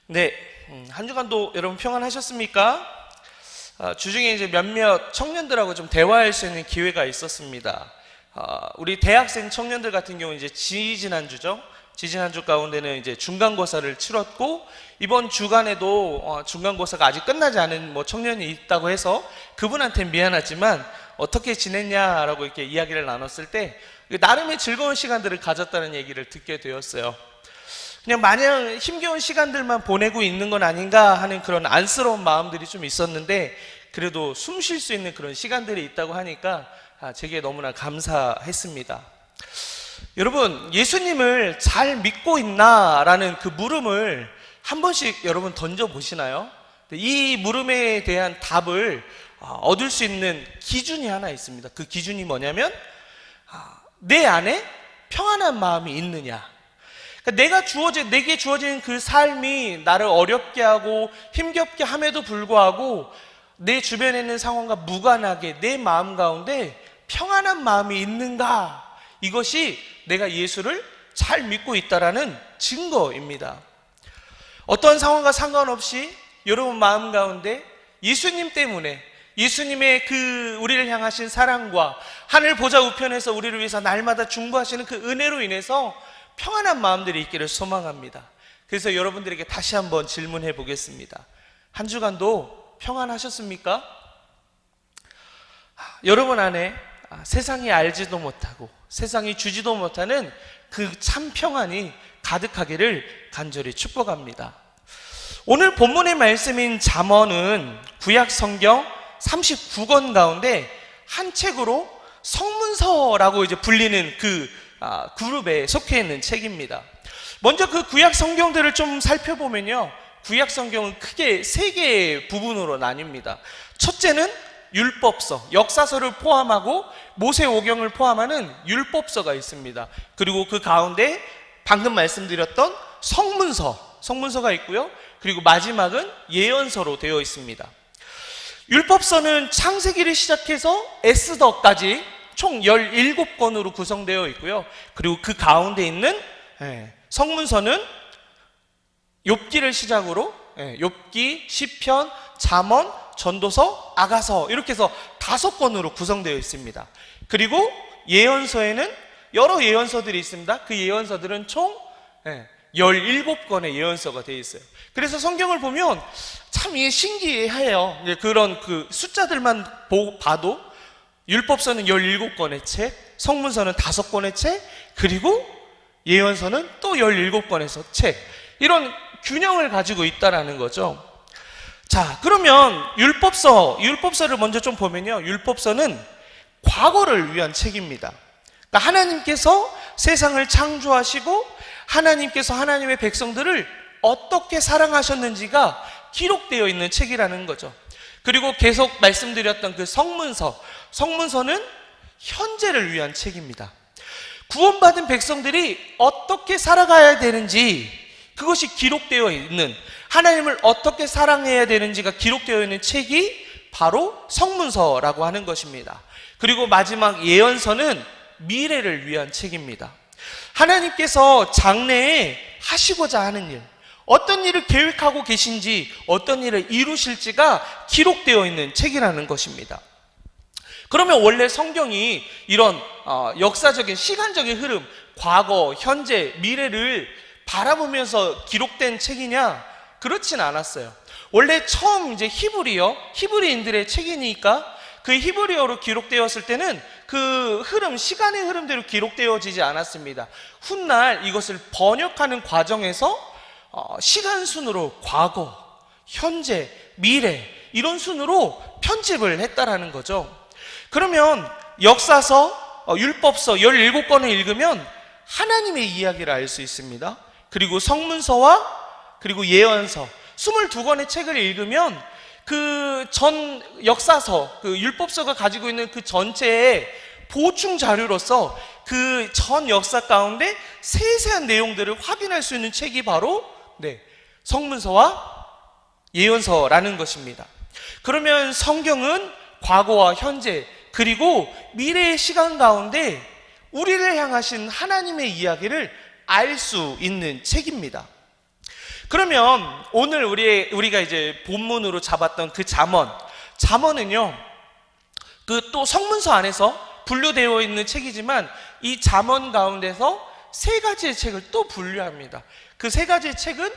네, 한 주간도 여러분 평안하셨습니까? 주중에 이제 몇몇 청년들하고 좀 대화할 수 있는 기회가 있었습니다. 우리 대학생 청년들 같은 경우 이제 지지난주죠. 지지난주 가운데는 이제 중간고사를 치렀고 이번 주간에도 중간고사가 아직 끝나지 않은 청년이 있다고 해서 그분한테 미안하지만 어떻게 지냈냐라고 이렇게 이야기를 나눴을 때 나름의 즐거운 시간들을 가졌다는 얘기를 듣게 되었어요. 그냥 마냥 힘겨운 시간들만 보내고 있는 건 아닌가 하는 그런 안쓰러운 마음들이 좀 있었는데 그래도 숨 쉴 수 있는 그런 시간들이 있다고 하니까 제게 너무나 감사했습니다. 여러분, 예수님을 잘 믿고 있나라는 그 물음을 한 번씩 여러분 던져보시나요? 이 물음에 대한 답을 얻을 수 있는 기준이 하나 있습니다. 그 기준이 뭐냐면 내 안에 평안한 마음이 있느냐. 내게 주어진 그 삶이 나를 어렵게 하고 힘겹게 함에도 불구하고 내 주변에 있는 상황과 무관하게 내 마음 가운데 평안한 마음이 있는가? 이것이 내가 예수를 잘 믿고 있다라는 증거입니다. 어떤 상황과 상관없이 여러분 마음 가운데 예수님 때문에 예수님의 그 우리를 향하신 사랑과 하늘 보좌 우편에서 우리를 위해서 날마다 중보하시는 그 은혜로 인해서 평안한 마음들이 있기를 소망합니다. 그래서 여러분들에게 다시 한번 질문해 보겠습니다. 한 주간도 평안하셨습니까? 여러분 안에 세상이 알지도 못하고 세상이 주지도 못하는 그 참 평안이 가득하기를 간절히 축복합니다. 오늘 본문의 말씀인 잠언은 구약 성경 39권 가운데 한 책으로 성문서라고 이제 불리는 그 그룹에 속해 있는 책입니다. 먼저 그 구약 성경들을 좀 살펴보면요, 구약 성경은 크게 세 개의 부분으로 나뉩니다. 첫째는 율법서, 역사서를 포함하고 모세오경을 포함하는 율법서가 있습니다. 그리고 그 가운데 방금 말씀드렸던 성문서가 있고요. 그리고 마지막은 예언서로 되어 있습니다. 율법서는 창세기를 시작해서 에스더까지 총 17권으로 구성되어 있고요. 그리고 그 가운데 있는 성문서는 욥기를 시작으로 욥기, 시편, 잠언, 전도서, 아가서 이렇게 해서 5권으로 구성되어 있습니다. 그리고 예언서에는 여러 예언서들이 있습니다. 그 예언서들은 총 17권의 예언서가 되어 있어요. 그래서 성경을 보면 참 이게 신기해요. 그런 그 숫자들만 봐도 율법서는 17권의 책, 성문서는 5권의 책, 그리고 예언서는 또 17권의 책, 이런 균형을 가지고 있다라는 거죠. 자, 그러면 율법서를 먼저 좀 보면요, 율법서는 과거를 위한 책입니다. 그러니까 하나님께서 세상을 창조하시고 하나님께서 하나님의 백성들을 어떻게 사랑하셨는지가 기록되어 있는 책이라는 거죠. 그리고 계속 말씀드렸던 그 성문서는 현재를 위한 책입니다. 구원받은 백성들이 어떻게 살아가야 되는지 그것이 기록되어 있는, 하나님을 어떻게 사랑해야 되는지가 기록되어 있는 책이 바로 성문서라고 하는 것입니다. 그리고 마지막 예언서는 미래를 위한 책입니다. 하나님께서 장래에 하시고자 하는 일, 어떤 일을 계획하고 계신지, 어떤 일을 이루실지가 기록되어 있는 책이라는 것입니다. 그러면 원래 성경이 이런 역사적인 시간적인 흐름, 과거, 현재, 미래를 바라보면서 기록된 책이냐? 그렇진 않았어요. 원래 처음 이제 히브리인들의 책이니까 그 히브리어로 기록되었을 때는 그 시간의 흐름대로 기록되어지지 않았습니다. 훗날 이것을 번역하는 과정에서 시간 순으로 과거, 현재, 미래 이런 순으로 편집을 했다라는 거죠. 그러면 역사서, 율법서 17권을 읽으면 하나님의 이야기를 알 수 있습니다. 그리고 성문서와 그리고 예언서 22권의 책을 읽으면 그 전 역사서, 그 율법서가 가지고 있는 그 전체의 보충 자료로서 그 전 역사 가운데 세세한 내용들을 확인할 수 있는 책이 바로 성문서와 예언서라는 것입니다. 그러면 성경은 과거와 현재 그리고 미래의 시간 가운데 우리를 향하신 하나님의 이야기를 알 수 있는 책입니다. 그러면 오늘 우리가 이제 본문으로 잡았던 그 잠언은요, 그 또 성문서 안에서 분류되어 있는 책이지만 이 잠언 가운데서 세 가지의 책을 또 분류합니다. 그 세 가지의 책은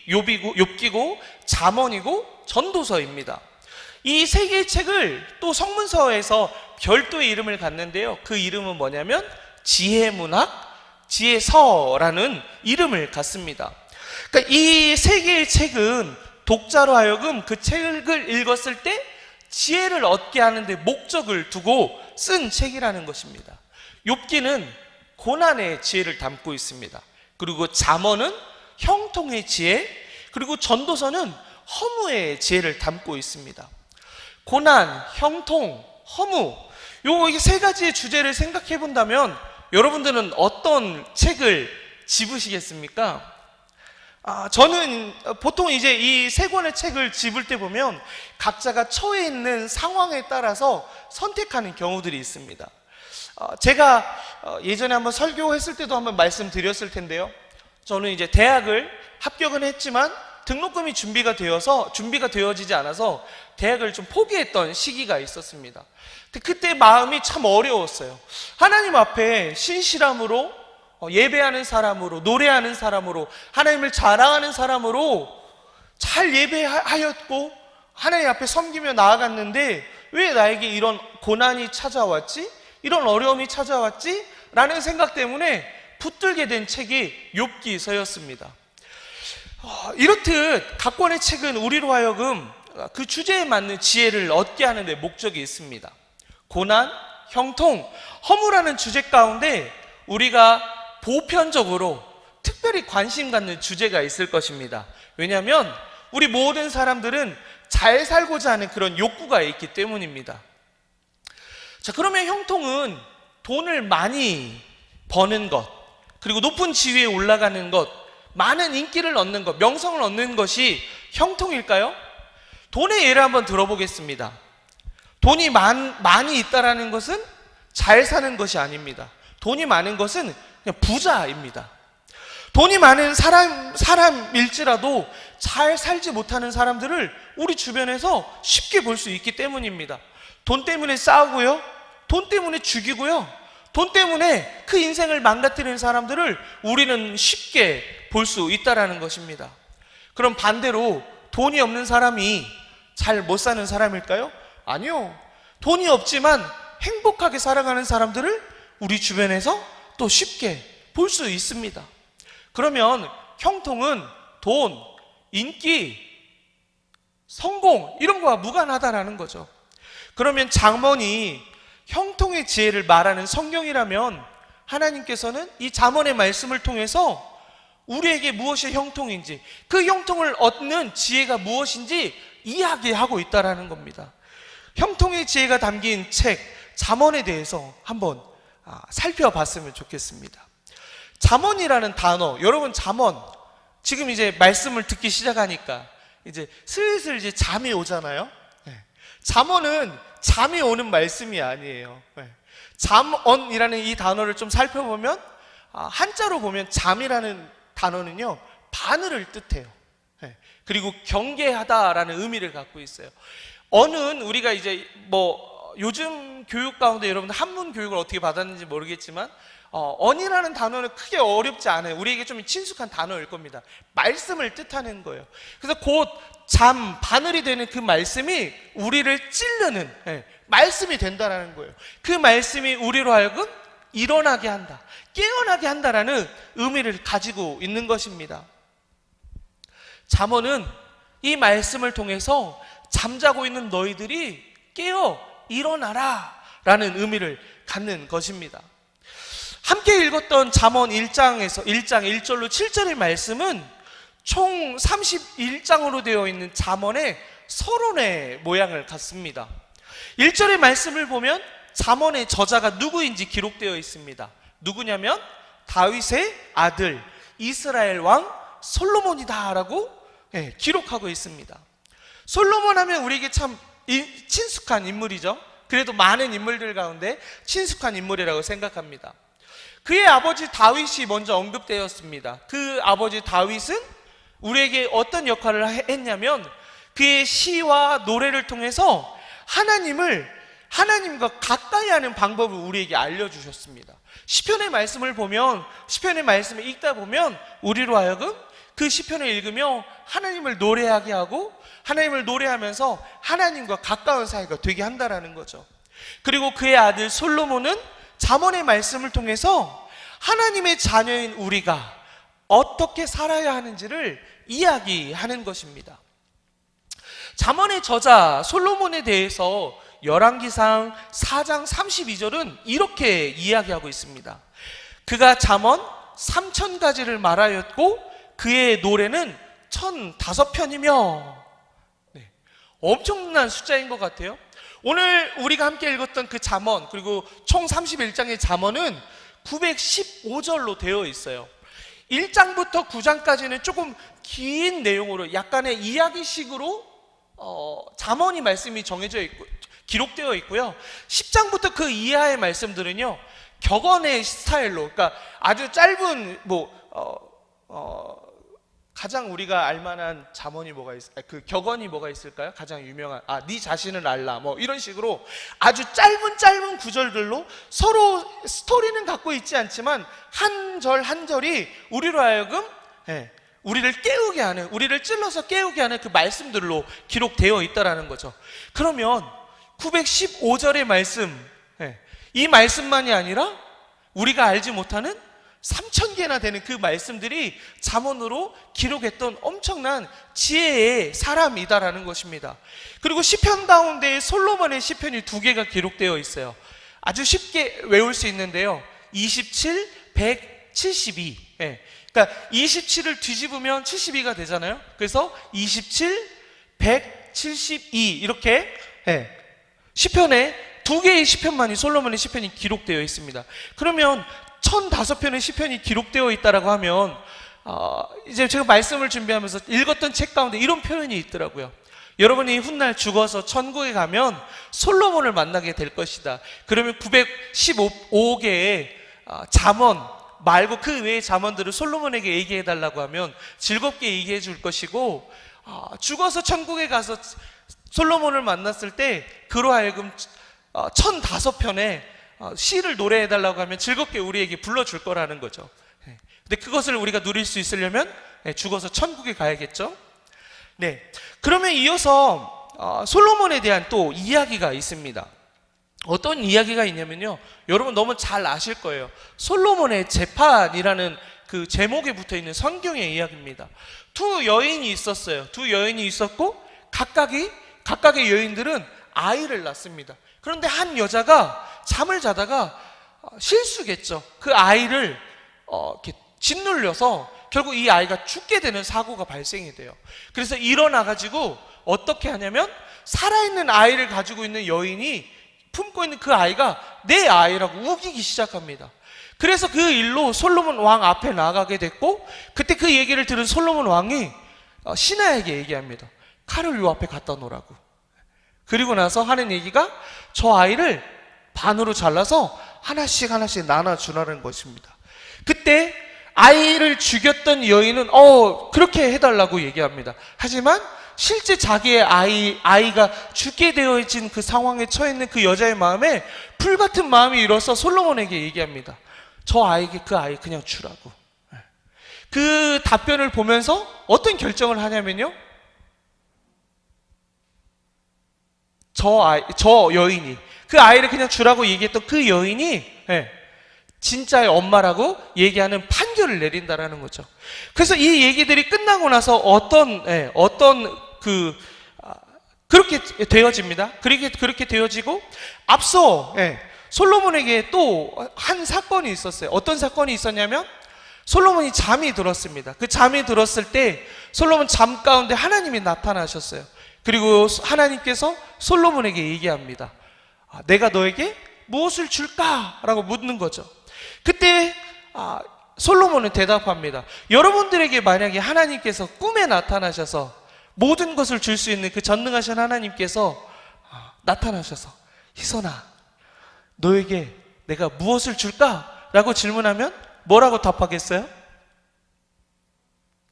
욥기고 잠언이고 전도서입니다. 이 세 개의 책을 또 성문서에서 별도의 이름을 갖는데요. 그 이름은 뭐냐면 지혜문학, 지혜서라는 이름을 갖습니다. 그러니까 이 세 개의 책은 독자로 하여금 그 책을 읽었을 때 지혜를 얻게 하는데 목적을 두고 쓴 책이라는 것입니다. 욥기는 고난의 지혜를 담고 있습니다. 그리고 잠언은 형통의 지혜, 그리고 전도서는 허무의 지혜를 담고 있습니다. 고난, 형통, 허무, 이 세 가지의 주제를 생각해 본다면 여러분들은 어떤 책을 집으시겠습니까? 저는 보통 이제 이 세 권의 책을 집을 때 보면 각자가 처해 있는 상황에 따라서 선택하는 경우들이 있습니다. 제가 예전에 한번 설교했을 때도 한번 말씀드렸을 텐데요. 저는 이제 대학을 합격은 했지만 등록금이 준비가 되어지지 않아서 대학을 좀 포기했던 시기가 있었습니다. 그때 마음이 참 어려웠어요. 하나님 앞에 신실함으로 예배하는 사람으로, 노래하는 사람으로, 하나님을 자랑하는 사람으로 잘 예배하였고 하나님 앞에 섬기며 나아갔는데 왜 나에게 이런 고난이 찾아왔지? 이런 어려움이 찾아왔지? 라는 생각 때문에 붙들게 된 책이 욥기서였습니다. 이렇듯 각 권의 책은 우리로 하여금 그 주제에 맞는 지혜를 얻게 하는 데 목적이 있습니다. 고난, 형통, 허무라는 주제 가운데 우리가 보편적으로 특별히 관심 갖는 주제가 있을 것입니다. 왜냐하면 우리 모든 사람들은 잘 살고자 하는 그런 욕구가 있기 때문입니다. 자, 그러면 형통은 돈을 많이 버는 것, 그리고 높은 지위에 올라가는 것, 많은 인기를 얻는 것, 명성을 얻는 것이 형통일까요? 돈의 예를 한번 들어보겠습니다. 돈이 많이 있다라는 것은 잘 사는 것이 아닙니다. 돈이 많은 것은 그냥 부자입니다. 돈이 많은 사람일지라도 잘 살지 못하는 사람들을 우리 주변에서 쉽게 볼 수 있기 때문입니다. 돈 때문에 싸우고요, 돈 때문에 죽이고요, 돈 때문에 그 인생을 망가뜨리는 사람들을 우리는 쉽게 볼 수 있다는 것입니다. 그럼 반대로 돈이 없는 사람이 잘 못 사는 사람일까요? 아니요. 돈이 없지만 행복하게 살아가는 사람들을 우리 주변에서 또 쉽게 볼 수 있습니다. 그러면 형통은 돈, 인기, 성공 이런 거와 무관하다라는 거죠. 그러면 잠언이 형통의 지혜를 말하는 성경이라면 하나님께서는 이 잠언의 말씀을 통해서 우리에게 무엇이 형통인지, 그 형통을 얻는 지혜가 무엇인지 이야기하고 있다라는 겁니다. 형통의 지혜가 담긴 책 잠언에 대해서 한번 살펴봤으면 좋겠습니다. 잠언이라는 단어, 여러분 잠언 지금 이제 말씀을 듣기 시작하니까 이제 슬슬 이제 잠이 오잖아요. 잠언은 잠이 오는 말씀이 아니에요. 잠언이라는 이 단어를 좀 살펴보면 한자로 보면 잠이라는 단어는요 바늘을 뜻해요. 그리고 경계하다라는 의미를 갖고 있어요. 언은 우리가 이제 요즘 교육 가운데 여러분들 한문 교육을 어떻게 받았는지 모르겠지만 언이라는 단어는 크게 어렵지 않아요. 우리에게 좀 친숙한 단어일 겁니다. 말씀을 뜻하는 거예요. 그래서 곧 바늘이 되는 그 말씀이 우리를 찌르는 말씀이 된다라는 거예요. 그 말씀이 우리로 하여금 일어나게 한다, 깨어나게 한다라는 의미를 가지고 있는 것입니다. 잠언은 이 말씀을 통해서 잠자고 있는 너희들이 깨어 일어나라 라는 의미를 갖는 것입니다. 함께 읽었던 잠언 1장 1절로 7절의 말씀은 총 31장으로 되어 있는 잠언의 서론의 모양을 갖습니다. 1절의 말씀을 보면 잠언의 저자가 누구인지 기록되어 있습니다. 누구냐면 다윗의 아들 이스라엘 왕 솔로몬이다 라고 기록하고 있습니다. 솔로몬 하면 우리에게 참 친숙한 인물이죠. 그래도 많은 인물들 가운데 친숙한 인물이라고 생각합니다. 그의 아버지 다윗이 먼저 언급되었습니다. 그 아버지 다윗은 우리에게 어떤 역할을 했냐면 그의 시와 노래를 통해서 하나님과 가까이 하는 방법을 우리에게 알려주셨습니다. 시편의 말씀을 보면, 시편의 말씀을 읽다 보면 우리로 하여금 그 시편을 읽으며 하나님을 노래하게 하고 하나님을 노래하면서 하나님과 가까운 사이가 되게 한다라는 거죠. 그리고 그의 아들 솔로몬은 잠언의 말씀을 통해서 하나님의 자녀인 우리가 어떻게 살아야 하는지를 이야기하는 것입니다. 잠언의 저자 솔로몬에 대해서 열왕기상 4장 32절은 이렇게 이야기하고 있습니다. 그가 잠언 3000가지를 말하였고 그의 노래는 1005편이며. 네, 엄청난 숫자인 것 같아요. 오늘 우리가 함께 읽었던 그 잠언, 그리고 총 31장의 잠언은 915절로 되어 있어요. 1장부터 9장까지는 조금 긴 내용으로 약간의 이야기식으로 잠언이 말씀이 정해져 있고 기록되어 있고요. 10장부터 그 이하의 말씀들은요, 격언의 스타일로, 그러니까 아주 짧은 가장 우리가 알만한 잠언이 뭐가 그 격언이 뭐가 있을까요? 가장 유명한 네 자신을 알라 뭐 이런 식으로 아주 짧은 구절들로 서로 스토리는 갖고 있지 않지만 한 절 한 절이 우리로 하여금 우리를 깨우게 하는, 우리를 찔러서 깨우게 하는 그 말씀들로 기록되어 있다라는 거죠. 그러면 915절의 말씀, 이 말씀만이 아니라 우리가 알지 못하는 3000개나 되는 그 말씀들이 잠언으로 기록했던 엄청난 지혜의 사람이다라는 것입니다. 그리고 시편 가운데 솔로몬의 시편이 2개가 기록되어 있어요. 아주 쉽게 외울 수 있는데요. 27, 172. 그러니까 27을 뒤집으면 72가 되잖아요. 그래서 27, 172 이렇게 시편에 2개의 시편만이, 솔로몬의 시편이 기록되어 있습니다. 그러면 1005편의 시편이 기록되어 있다라고 하면 이제 제가 말씀을 준비하면서 읽었던 책 가운데 이런 표현이 있더라고요. 여러분이 훗날 죽어서 천국에 가면 솔로몬을 만나게 될 것이다. 그러면 915개의 잠언 말고 그 외의 잠언들을 솔로몬에게 얘기해 달라고 하면 즐겁게 얘기해 줄 것이고, 죽어서 천국에 가서 솔로몬을 만났을 때 그로 하여금 1005편의 시를 노래해 달라고 하면 즐겁게 우리에게 불러줄 거라는 거죠. 근데 그것을 우리가 누릴 수 있으려면 죽어서 천국에 가야겠죠. 네, 그러면 이어서 솔로몬에 대한 또 이야기가 있습니다. 어떤 이야기가 있냐면요, 여러분 너무 잘 아실 거예요. 솔로몬의 재판이라는 그 제목에 붙어 있는 성경의 이야기입니다. 두 여인이 있었어요. 두 여인이 있었고 각각의 여인들은 아이를 낳습니다. 그런데 한 여자가 잠을 자다가 실수겠죠. 그 아이를 이렇게 짓눌려서 결국 이 아이가 죽게 되는 사고가 발생이 돼요. 그래서 일어나가지고 어떻게 하냐면 살아있는 아이를 가지고 있는 여인이 품고 있는 그 아이가 내 아이라고 우기기 시작합니다. 그래서 그 일로 솔로몬 왕 앞에 나가게 됐고, 그때 그 얘기를 들은 솔로몬 왕이 신하에게 얘기합니다. 칼을 요 앞에 갖다 놓으라고. 그리고 나서 하는 얘기가 저 아이를 반으로 잘라서 하나씩 나눠주라는 것입니다. 그때 아이를 죽였던 여인은 그렇게 해달라고 얘기합니다. 하지만 실제 자기의 아이가 죽게 되어진 그 상황에 처해있는 그 여자의 마음에 불같은 마음이 일어서 솔로몬에게 얘기합니다. 저 아이에게 그 아이 그냥 주라고. 그 답변을 보면서 어떤 결정을 하냐면요, 저 여인이 그 아이를 그냥 주라고 얘기했던 그 여인이 진짜의 엄마라고 얘기하는 판결을 내린다라는 거죠. 그래서 이 얘기들이 끝나고 나서 그렇게 되어집니다. 그렇게 되어지고, 앞서 솔로몬에게 또 한 사건이 있었어요. 어떤 사건이 있었냐면 솔로몬이 잠이 들었습니다. 그 잠이 들었을 때 솔로몬 잠 가운데 하나님이 나타나셨어요. 그리고 하나님께서 솔로몬에게 얘기합니다. 내가 너에게 무엇을 줄까? 라고 묻는 거죠. 그때 솔로몬은 대답합니다. 여러분들에게 만약에 하나님께서 꿈에 나타나셔서 모든 것을 줄 수 있는 그 전능하신 하나님께서 나타나셔서 희선아, 너에게 내가 무엇을 줄까? 라고 질문하면 뭐라고 답하겠어요?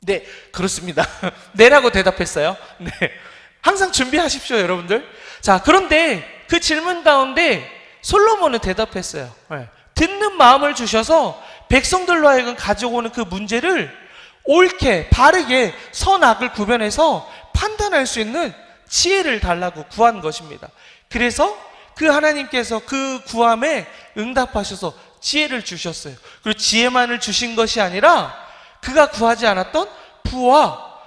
네, 그렇습니다. 네라고 대답했어요. 네. 항상 준비하십시오, 여러분들. 자, 그런데 그 질문 가운데 솔로몬은 대답했어요. 네. 듣는 마음을 주셔서 백성들로 하여금 가져오는 그 문제를 옳게, 바르게 선악을 구별해서 판단할 수 있는 지혜를 달라고 구한 것입니다. 그래서 그 하나님께서 그 구함에 응답하셔서 지혜를 주셨어요. 그리고 지혜만을 주신 것이 아니라 그가 구하지 않았던 부와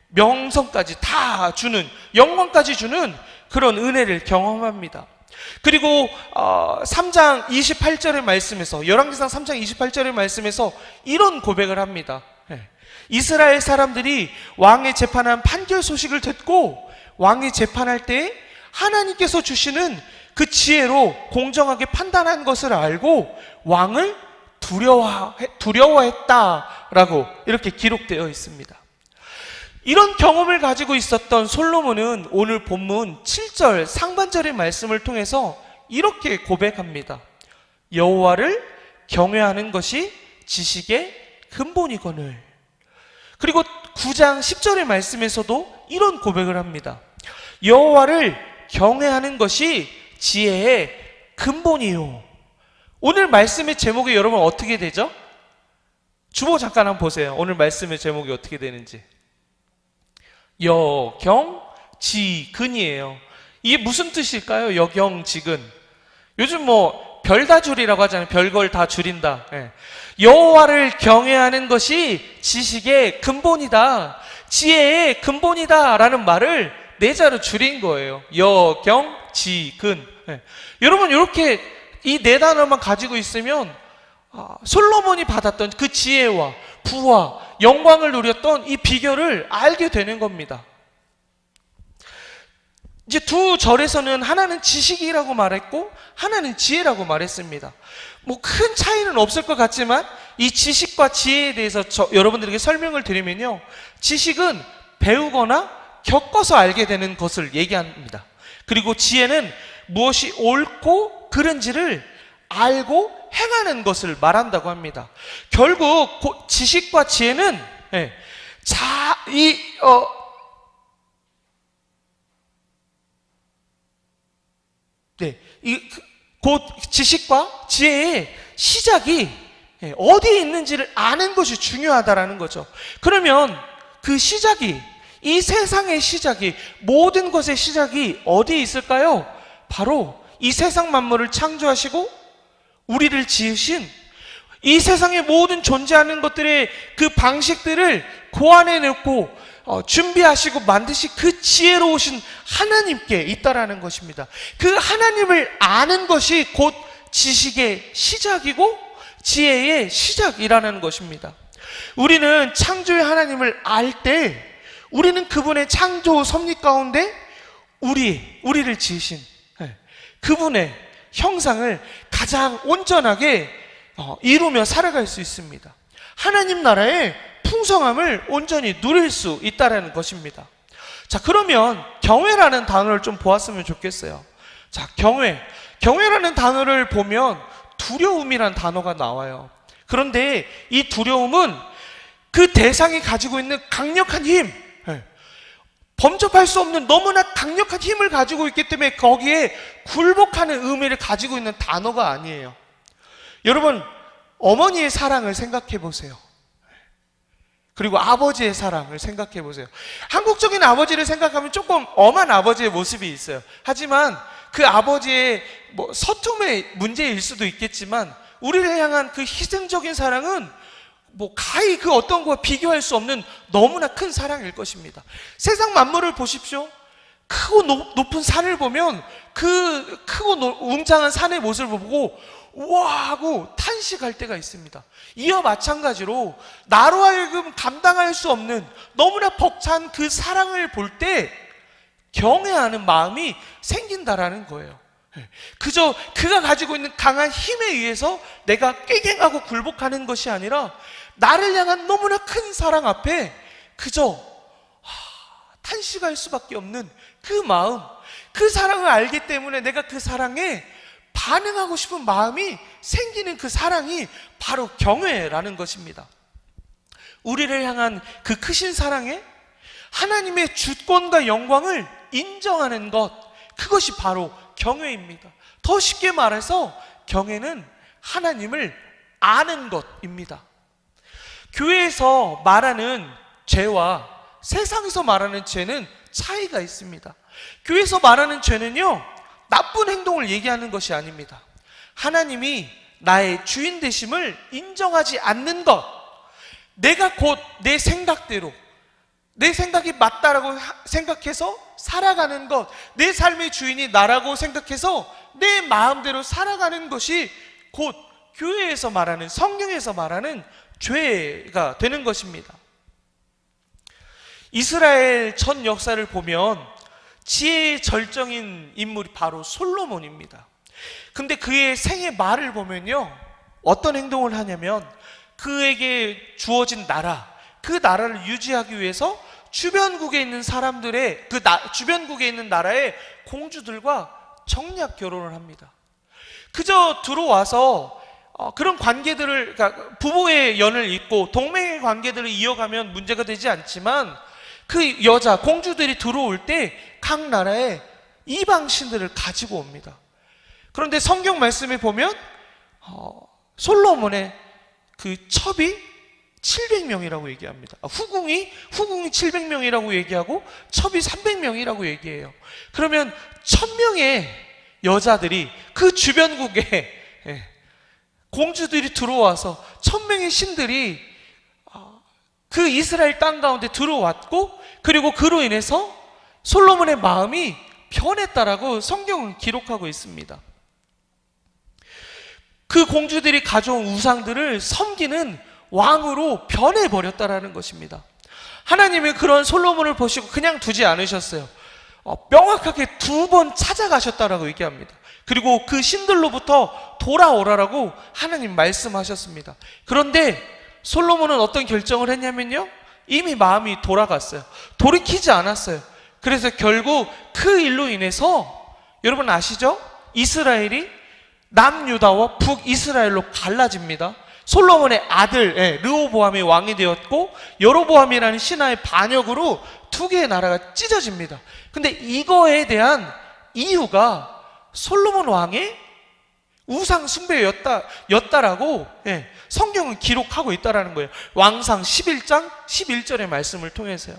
명성까지 다 주는, 영광까지 주는 그런 은혜를 경험합니다. 그리고 3장 28절의 말씀에서, 열왕기상 3장 28절의 말씀에서 이런 고백을 합니다. 이스라엘 사람들이 왕의 재판한 판결 소식을 듣고 왕이 재판할 때 하나님께서 주시는 그 지혜로 공정하게 판단한 것을 알고 왕을 두려워했다라고 이렇게 기록되어 있습니다. 이런 경험을 가지고 있었던 솔로몬은 오늘 본문 7절 상반절의 말씀을 통해서 이렇게 고백합니다. 여호와를 경외하는 것이 지식의 근본이거늘. 그리고 9장 10절의 말씀에서도 이런 고백을 합니다. 여호와를 경외하는 것이 지혜의 근본이요. 오늘 말씀의 제목이 여러분 어떻게 되죠? 주보 잠깐 한번 보세요. 오늘 말씀의 제목이 어떻게 되는지. 여경지근이에요. 이게 무슨 뜻일까요? 여경지근. 요즘 뭐 별다줄이라고 하잖아요. 별걸 다 줄인다. 여호와를 경외하는 것이 지식의 근본이다, 지혜의 근본이다 라는 말을 네 자로 줄인 거예요. 여경지근. 여러분 이렇게 이 네 단어만 가지고 있으면 솔로몬이 받았던 그 지혜와 부와 영광을 누렸던 이 비결을 알게 되는 겁니다. 이제 두 절에서는 하나는 지식이라고 말했고 하나는 지혜라고 말했습니다. 뭐 큰 차이는 없을 것 같지만 이 지식과 지혜에 대해서 여러분들에게 설명을 드리면요, 지식은 배우거나 겪어서 알게 되는 것을 얘기합니다. 그리고 지혜는 무엇이 옳고 그른지를 알고 행하는 것을 말한다고 합니다. 결국 지식과 지혜는 곧 지식과 지혜의 시작이 어디에 있는지를 아는 것이 중요하다라는 거죠. 그러면 그 시작이, 이 세상의 시작이, 모든 것의 시작이 어디에 있을까요? 바로 이 세상 만물을 창조하시고 우리를 지으신, 이 세상의 모든 존재하는 것들의 그 방식들을 고안해 놓고 준비하시고 만드신 그 지혜로우신 하나님께 있다라는 것입니다. 그 하나님을 아는 것이 곧 지식의 시작이고 지혜의 시작이라는 것입니다. 우리는 창조의 하나님을 알 때 우리는 그분의 창조 섭리 가운데 우리를 지으신 그분의 형상을 가장 온전하게 이루며 살아갈 수 있습니다. 하나님 나라의 풍성함을 온전히 누릴 수 있다는 것입니다. 자, 그러면 경외라는 단어를 좀 보았으면 좋겠어요. 자, 경외라는 단어를 보면 두려움이라는 단어가 나와요. 그런데 이 두려움은 그 대상이 가지고 있는 강력한 힘, 범접할 수 없는 너무나 강력한 힘을 가지고 있기 때문에 거기에 굴복하는 의미를 가지고 있는 단어가 아니에요. 여러분, 어머니의 사랑을 생각해 보세요. 그리고 아버지의 사랑을 생각해 보세요. 한국적인 아버지를 생각하면 조금 엄한 아버지의 모습이 있어요. 하지만 그 아버지의 서툼의 문제일 수도 있겠지만 우리를 향한 그 희생적인 사랑은 가히 그 어떤 것과 비교할 수 없는 너무나 큰 사랑일 것입니다. 세상 만물을 보십시오. 크고 높은 산을 보면 그 크고 웅장한 산의 모습을 보고 우와 하고 탄식할 때가 있습니다. 이와 마찬가지로 나로 하여금 감당할 수 없는 너무나 벅찬 그 사랑을 볼 때 경외하는 마음이 생긴다라는 거예요. 그저 그가 가지고 있는 강한 힘에 의해서 내가 꾀갱하고 굴복하는 것이 아니라 나를 향한 너무나 큰 사랑 앞에 그저 탄식할 수밖에 없는 그 마음, 그 사랑을 알기 때문에 내가 그 사랑에 반응하고 싶은 마음이 생기는 그 사랑이 바로 경외라는 것입니다. 우리를 향한 그 크신 사랑에 하나님의 주권과 영광을 인정하는 것, 그것이 바로 경외입니다. 더 쉽게 말해서 경외는 하나님을 아는 것입니다. 교회에서 말하는 죄와 세상에서 말하는 죄는 차이가 있습니다. 교회에서 말하는 죄는요, 나쁜 행동을 얘기하는 것이 아닙니다. 하나님이 나의 주인 되심을 인정하지 않는 것, 내가 곧 내 생각대로, 내 생각이 맞다라고 생각해서 살아가는 것, 내 삶의 주인이 나라고 생각해서 내 마음대로 살아가는 것이 곧 교회에서 말하는, 성경에서 말하는 죄가 되는 것입니다. 이스라엘 전 역사를 보면 지혜의 절정인 인물이 바로 솔로몬입니다. 근데 그의 생애 말을 보면요, 어떤 행동을 하냐면 그에게 주어진 나라, 그 나라를 유지하기 위해서 주변국에 있는 사람들의 주변국에 있는 나라의 공주들과 정략 결혼을 합니다. 그저 들어와서 그런 관계들을, 그러니까 부부의 연을 잇고 동맹의 관계들을 이어가면 문제가 되지 않지만, 그 여자 공주들이 들어올 때 각 나라의 이방 신들을 가지고 옵니다. 그런데 성경 말씀에 보면 솔로몬의 그 첩이 700명이라고 얘기합니다. 후궁이 700명이라고 얘기하고 첩이 300명이라고 얘기해요. 그러면 1000명의 여자들이 그 주변국에 공주들이 들어와서 1000명의 신들이 그 이스라엘 땅 가운데 들어왔고, 그리고 그로 인해서 솔로몬의 마음이 변했다라고 성경은 기록하고 있습니다. 그 공주들이 가져온 우상들을 섬기는 왕으로 변해버렸다라는 것입니다. 하나님이 그런 솔로몬을 보시고 그냥 두지 않으셨어요. 명확하게 2번 찾아가셨다라고 얘기합니다. 그리고 그 신들로부터 돌아오라라고 하나님 말씀하셨습니다. 그런데 솔로몬은 어떤 결정을 했냐면요, 이미 마음이 돌아갔어요. 돌이키지 않았어요. 그래서 결국 그 일로 인해서 여러분 아시죠? 이스라엘이 남유다와 북이스라엘로 갈라집니다. 솔로몬의 아들 르호보암이 왕이 되었고, 여로보암이라는 신하의 반역으로 2개의 나라가 찢어집니다. 근데 이거에 대한 이유가 솔로몬 왕의 우상 숭배였다라고 성경은 기록하고 있다라는 거예요. 왕상 11장 11절의 말씀을 통해서요.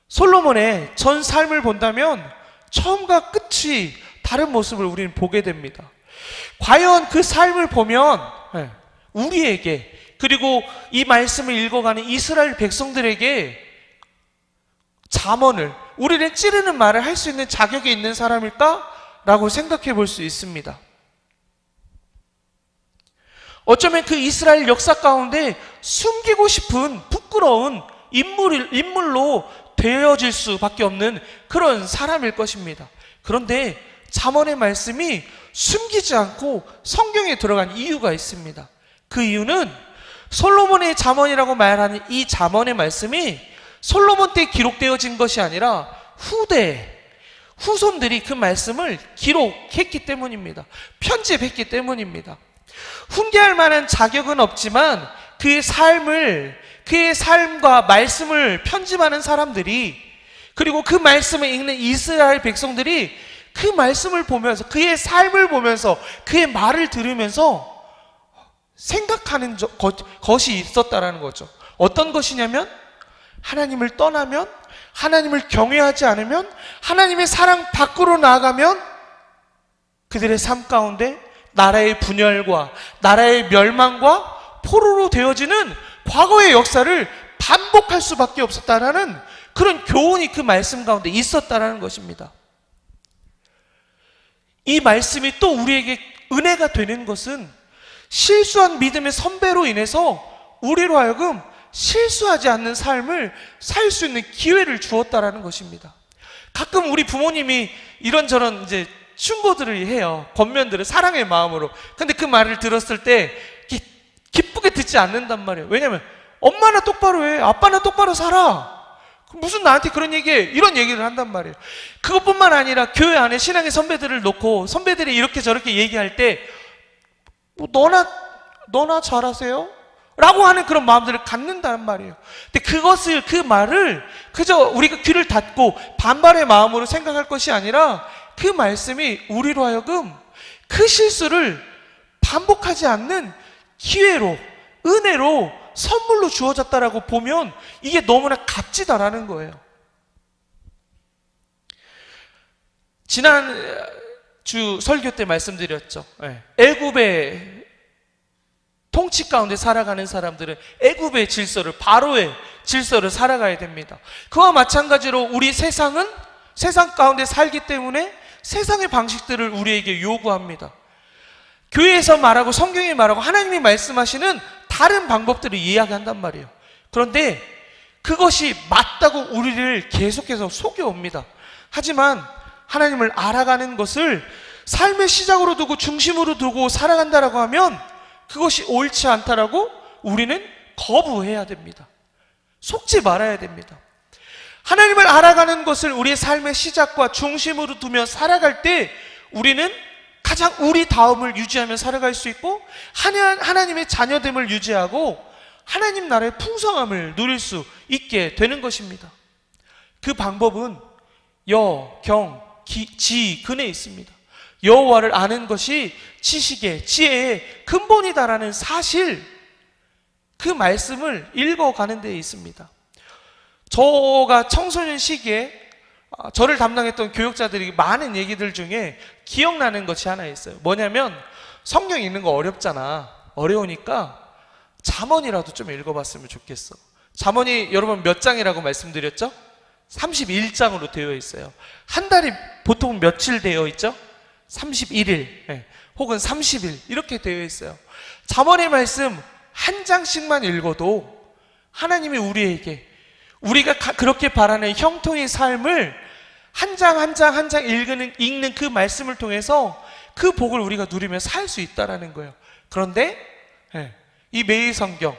솔로몬의 전 삶을 본다면 처음과 끝이 다른 모습을 우리는 보게 됩니다. 과연 그 삶을 보면 우리에게, 그리고 이 말씀을 읽어가는 이스라엘 백성들에게 잠언을, 우리는 찌르는 말을 할 수 있는 자격이 있는 사람일까? 라고 생각해 볼 수 있습니다. 어쩌면 그 이스라엘 역사 가운데 숨기고 싶은 부끄러운 인물로 되어질 수밖에 없는 그런 사람일 것입니다. 그런데 잠언의 말씀이 숨기지 않고 성경에 들어간 이유가 있습니다. 그 이유는 솔로몬의 잠언이라고 말하는 이 잠언의 말씀이 솔로몬 때 기록되어진 것이 아니라 후손들이 그 말씀을 기록했기 때문입니다. 편집했기 때문입니다. 훈계할 만한 자격은 없지만 그의 삶과 말씀을 편집하는 사람들이, 그리고 그 말씀을 읽는 이스라엘 백성들이 그 말씀을 보면서, 그의 삶을 보면서, 그의 말을 들으면서 생각하는 것이 있었다라는 거죠. 어떤 것이냐면, 하나님을 떠나면, 하나님을 경외하지 않으면, 하나님의 사랑 밖으로 나아가면 그들의 삶 가운데 나라의 분열과 나라의 멸망과 포로로 되어지는 과거의 역사를 반복할 수밖에 없었다라는 그런 교훈이 그 말씀 가운데 있었다라는 것입니다. 이 말씀이 또 우리에게 은혜가 되는 것은 실수한 믿음의 선배로 인해서 우리로 하여금 실수하지 않는 삶을 살 수 있는 기회를 주었다라는 것입니다. 가끔 우리 부모님이 이런저런 충고들을 해요. 권면들을 사랑의 마음으로. 근데 그 말을 들었을 때 기쁘게 듣지 않는단 말이에요. 왜냐하면 엄마나 똑바로 해, 아빠나 똑바로 살아. 무슨 나한테 그런 얘기해? 이런 얘기를 한단 말이에요. 그것뿐만 아니라 교회 안에 신앙의 선배들을 놓고 선배들이 이렇게 저렇게 얘기할 때 너나 잘하세요? 라고 하는 그런 마음들을 갖는다는 말이에요. 근데 그 말을 그저 우리가 귀를 닫고 반발의 마음으로 생각할 것이 아니라 그 말씀이 우리로 하여금 그 실수를 반복하지 않는 기회로, 은혜로, 선물로 주어졌다라고 보면 이게 너무나 값지다라는 거예요. 지난 주 설교 때 말씀드렸죠. 애굽의 통치 가운데 살아가는 사람들은 애굽의 질서를, 바로의 질서를 살아가야 됩니다. 그와 마찬가지로 우리 세상은 세상 가운데 살기 때문에 세상의 방식들을 우리에게 요구합니다. 교회에서 말하고 성경이 말하고 하나님이 말씀하시는 다른 방법들을 이야기한단 말이에요. 그런데 그것이 맞다고 우리를 계속해서 속여옵니다. 하지만 하나님을 알아가는 것을 삶의 시작으로 두고 중심으로 두고 살아간다라고 하면 그것이 옳지 않다라고 우리는 거부해야 됩니다. 속지 말아야 됩니다. 하나님을 알아가는 것을 우리의 삶의 시작과 중심으로 두며 살아갈 때 우리는 가장 우리 다움을 유지하며 살아갈 수 있고 하나님의 자녀됨을 유지하고 하나님 나라의 풍성함을 누릴 수 있게 되는 것입니다. 그 방법은 여, 경, 지, 근에 있습니다. 여호와를 아는 것이 지식의, 지혜의 근본이다라는 사실, 그 말씀을 읽어가는 데에 있습니다. 저가 청소년 시기에 저를 담당했던 교육자들이 많은 얘기들 중에 기억나는 것이 하나 있어요. 뭐냐면 성경 읽는 거 어렵잖아. 어려우니까 잠언이라도 좀 읽어봤으면 좋겠어. 잠언이 여러분 몇 장이라고 말씀드렸죠? 31장으로 되어 있어요. 한 달이 보통 며칠 되어 있죠? 31일 혹은 30일 이렇게 되어 있어요. 잠언의 말씀 한 장씩만 읽어도 하나님이 우리에게 우리가 그렇게 바라는 형통의 삶을 한 장 한 장 한 장 읽는 그 말씀을 통해서 그 복을 우리가 누리며 살 수 있다라는 거예요. 그런데 이 매일 성경,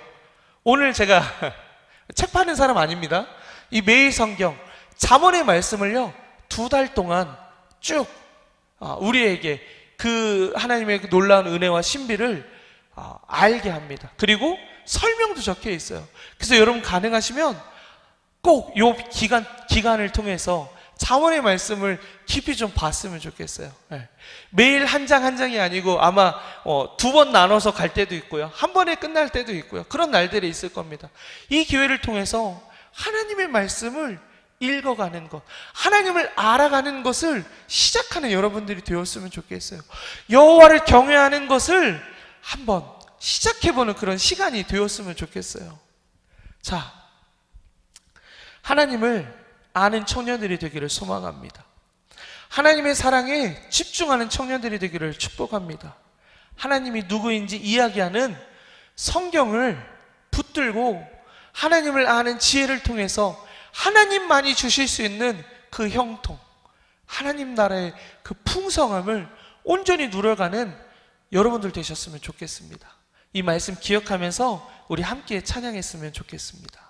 오늘 제가 책 파는 사람 아닙니다. 이 매일 성경 잠언의 말씀을요 2달 동안 쭉 우리에게 그 하나님의 그 놀라운 은혜와 신비를 알게 합니다. 그리고 설명도 적혀 있어요. 그래서 여러분 가능하시면 꼭 이 기간을 통해서 잠언의 말씀을 깊이 좀 봤으면 좋겠어요. 매일 한 장 한 장이 아니고 아마 2번 나눠서 갈 때도 있고요. 한 번에 끝날 때도 있고요. 그런 날들이 있을 겁니다. 이 기회를 통해서 하나님의 말씀을 읽어가는 것, 하나님을 알아가는 것을 시작하는 여러분들이 되었으면 좋겠어요. 여호와를 경외하는 것을 한번 시작해보는 그런 시간이 되었으면 좋겠어요. 자, 하나님을 아는 청년들이 되기를 소망합니다. 하나님의 사랑에 집중하는 청년들이 되기를 축복합니다. 하나님이 누구인지 이야기하는 성경을 붙들고 하나님을 아는 지혜를 통해서 하나님만이 주실 수 있는 그 형통, 하나님 나라의 그 풍성함을 온전히 누려가는 여러분들 되셨으면 좋겠습니다. 이 말씀 기억하면서 우리 함께 찬양했으면 좋겠습니다.